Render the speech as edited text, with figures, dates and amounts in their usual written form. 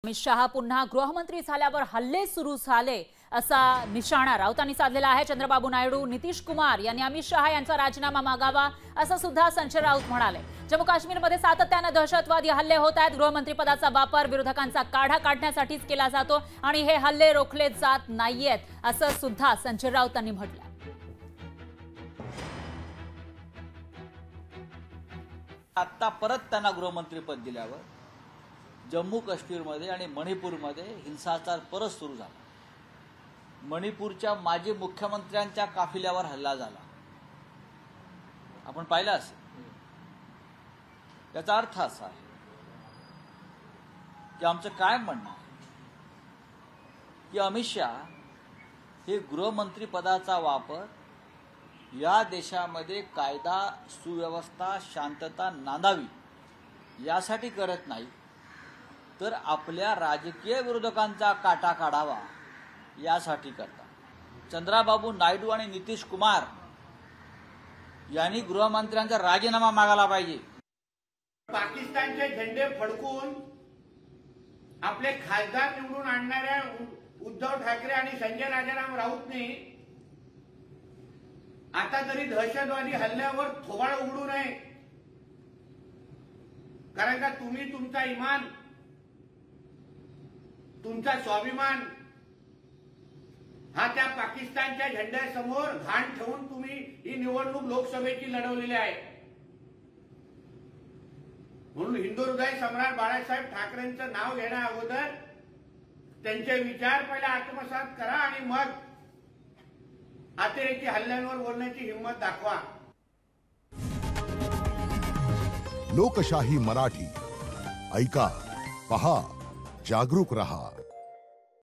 अमित शहा पुन्हा गृहमंत्री झाल्यावर हल्ले सुरू झाले असा निशाणा राऊतांनी साधलेला आहे। चंद्रबाबू नायडू, नितीश कुमार यांनी अमित शहा यांचा राजीनामा मागावा असं सुद्धा संजय राऊत म्हणाले। जम्मू काश्मीरमध्ये सातत्याने दहशतवादी हल्ले होत आहेत। गृहमंत्री पदाचा वापर विरोधकांचा काढा काढण्यासाठीच केला जातो आणि हे हल्ले रोखले जात नाहीयेत असं सुद्धा संजय राऊतांनी म्हटलं। आता परत त्यांना गृहमंत्री पद दिल्यावर जम्मू काश्मीरमध्ये आणि मणिपूरमध्ये हिंसाचार परत सुरू झाला। मणिपूरच्या माजी मुख्यमंत्र्यांच्या काफिल्यावर हल्ला झाला, आपण पाहिलं असेल। याचा अर्थ असा आहे की आमचं काय म्हणणं आहे की अमित शहा हे गृहमंत्री पदाचा वापर या देशामध्ये कायदा सुव्यवस्था शांतता नांदावी यासाठी करत नाही, तर आपल्या राजकीय विरोधकांचा काटा काढावा यासाठी करतात। चंद्रबाबू नायडू आणि नितीश कुमार यांनी गृहमंत्र्यांचा राजीनामा मागायला पाहिजे। पाकिस्तानचे झेंडे फडकून आपले खासदार निवडून आणणाऱ्या उद्धव ठाकरे आणि संजय राजाराम राऊतने आता तरी दहशतवादी हल्ल्यावर थोबाड उघडू नये, कारण का तुम्ही तुमचा इमान, तुमचा स्वाभिमान हा त्या पाकिस्तानच्या झेंड्यासमोर घाण ठेवून तुम्ही ही निवडणूक लोकसभेची लढवलेली आहे। म्हणून हिंदू हृदय सम्राट बाळासाहेब ठाकरेंचं नाव घेण्या अगोदर त्यांचे विचार पहिले आत्मसात करा आणि मग अतिरेकी हल्ल्यांवर बोलण्याची हिंमत दाखवा। लोकशाही मराठी ऐका, पहा, जागरूक रहा।